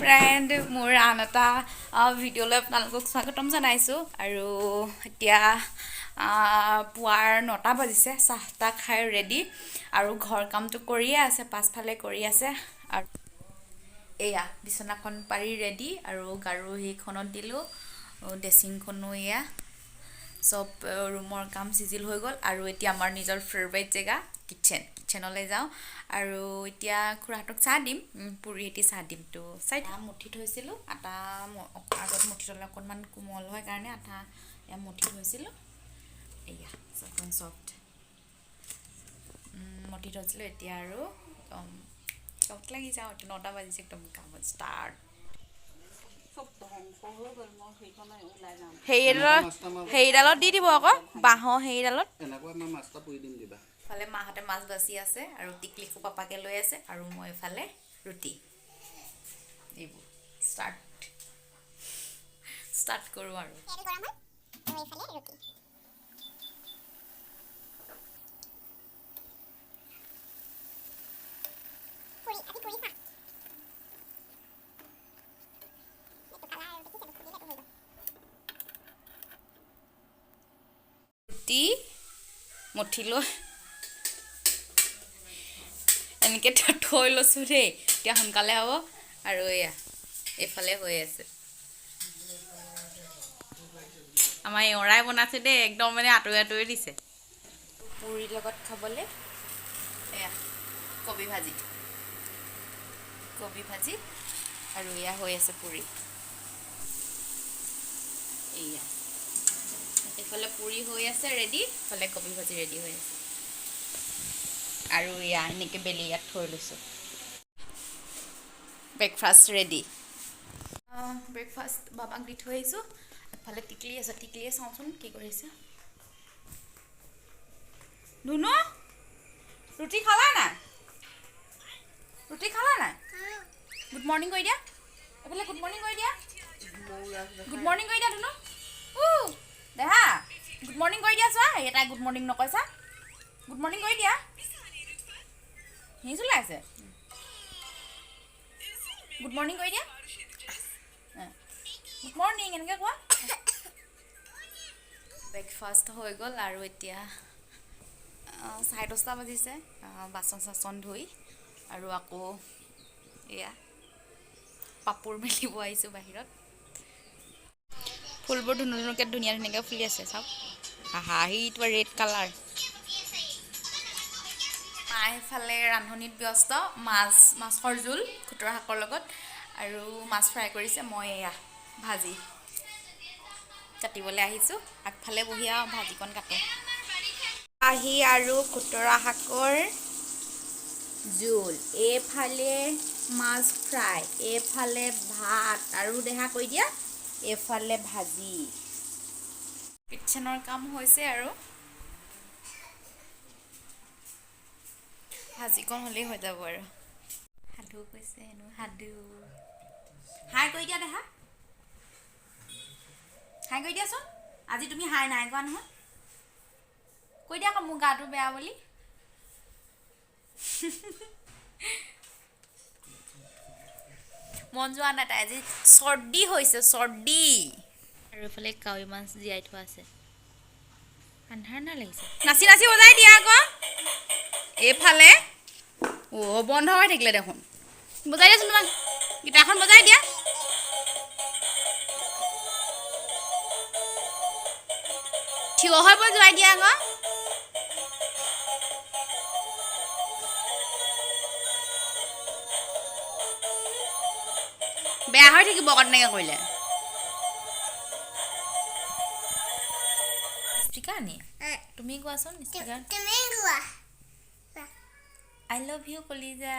friend মোৰ আন এটা ভিডিঅ'লৈ আপোনালোকক স্বাগতম জনাইছোঁ আৰু এতিয়া পুৱাৰ 9টা বাজিছে চাহ তাহ খাই ৰেডি আৰু ঘৰ কামটো কৰিয়ে আছে পাছফালে কৰি আছে আৰু এয়া বিছনাখন পাৰি ৰেডি আৰু গাৰু সেইখনত দিলোঁ ড্ৰেছিংখনো এয়া চব ৰুমৰ কাম চিজিল হৈ গ'ল আৰু এতিয়া আমাৰ নিজৰ ফেভাৰিট জেগা কিটচেনলৈ যাওঁ আৰু এতিয়া খুৰাহঁতক চাহ দিম পুৰি এটি চাহ দিম তো চাই মুঠি থৈছিলোঁ আটা আগত মুঠি থ'লে অকণমান কোমল হয় কাৰণে আটা মুঠি থৈছিলোঁ এয়া চবখন চফ্ট মুঠি থৈছিলোঁ এতিয়া আৰু চফ্ট লাগি যাওঁ 9টা বাজিছে একদম কামত ষ্টাৰ্ট হেৰিডালত দি দিব আকৌ বাঁহৰ হেৰিডালত ইফালে মাহঁতে মাছ বাচি আছে আৰু টিকলিকো পাপাকে লৈ আছে আৰু মই ইফালে ৰুটি এইবোৰ ষ্টাৰ্ট কৰোঁ আৰু ৰুটি মুঠি লৈ এনেকৈ থৈ লৈছোঁ দেই এতিয়া সোনকালে হ'ব আৰু এয়া এইফালে হৈ আছে আমাৰ এওৰাই বনাইছে দেই একদম মানে আঁতৰি দিছে পুৰিৰ লগত খাবলৈ এয়া কবি ভাজি আৰু এয়া হৈ আছে পুৰি এয়া এইফালে পুৰি হৈ আছে ৰেডি ইফালে কবি ভাজি ৰেডি হৈ আছে আৰু এয়া এনেকৈ বেলি ইয়াত থৈ লৈছোঁ ব্ৰেকফাষ্ট ৰেডি ব্ৰেকফাষ্ট বাবাক দি থৈ আহিছোঁ এফালে টিকলি আছে টিকলিয়ে চাওঁচোন কি কৰিছে ধুনু ৰুটি খালা নাই গুড মৰ্ণিং কৰি দিয়া এইফালে গুড মৰ্ণিং কৰি দিয়া ধুনু দেহা গুড মৰ্ণিং কৰি দিয়া চোৱা এটাই গুড মৰ্ণিং নকয় চা গুড মৰ্ণিং কৰি দিয়া চলাই আছে গুড মৰ্ণিং কৰি দিয়া গুড মৰ্ণিং এনেকৈ কোৱা ব্ৰেকফাষ্ট হৈ গ'ল আৰু এতিয়া 10:30 বাজিছে বাচন চাচন ধুই আৰু আকৌ এয়া পাপৰ মেলিব আহিছোঁ বাহিৰত ফুলবোৰ ধুনীয়াকৈ ফুলি আছে চাওক সেইটো ৰেড কালাৰ মায়ে এইফালে ৰান্ধনিত ব্যস্ত মাছৰ জোল খুতৰা শাকৰ লগত আৰু মাছ ফ্ৰাই কৰিছে মই এয়া ভাজি কাটিবলৈ আহিছোঁ আগফালে বহি আৰু ভাজিকণ কাটো আহি আৰু খুতৰা শাকৰ জোল এইফালে মাছ ফ্ৰাই এইফালে ভাত আৰু দেহা কৈ দিয়া এইফালে ভাজি কিটচেনৰ কাম হৈছে আৰু ভাজিকণ হ'লেই হৈ যাব আৰু সাধু কৈছে হেনো সাধু হাই কৈ দিয়া দেহা হাই কৈ দিয়াচোন আজি তুমি হাই নাই কোৱা নহয় কৈ দিয়া আকৌ মোৰ গাটো বেয়া বুলি মন যোৱা নাই তাই আজি চৰ্দি হৈছে আৰু এইফালে কাৱৈ মাছ জীয়াই থোৱা আছে আন্ধাৰ লাগিছে নাচি বজাই দিয়া আকৌ এইফালে বন্ধ হৈ থাকিলে দেখোন বজাই দিয়াচোন তোমাক গীটাৰখন বজাই দিয়া থিয় হৈ বজাই দিয়া আকৌ বেয়া হৈ থাকিব আকৌ তেনেকৈ কৰিলে স্পিকাৰ নি তুমি কোৱাচোন স্পিকাৰ আই লাভ ইউ কলিজা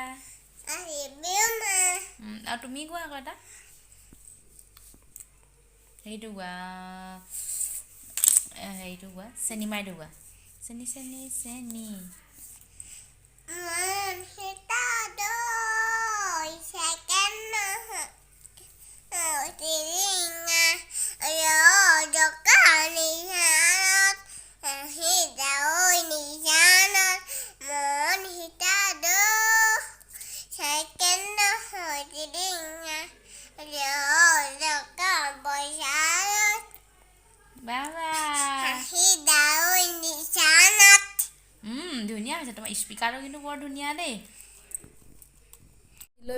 আৰু তুমি কোৱা আকৌ এটা হেৰিটো কোৱা চেনি মাৰিটো কোৱা চেনি বাই ধুনীয়া হৈছে তোমাৰ স্পীকাৰটো কিন্তু বৰ ধুনীয়া দেই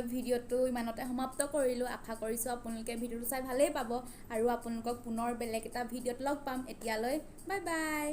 ভিডিঅ'টো ইমানতে সমাপ্ত কৰিলোঁ আশা কৰিছোঁ আপোনালোকে ভিডিঅ'টো চাই ভালেই পাব আৰু আপোনালোকক পুনৰ বেলেগ এটা ভিডিঅ'ত লগ পাম এতিয়ালৈ বাই বাই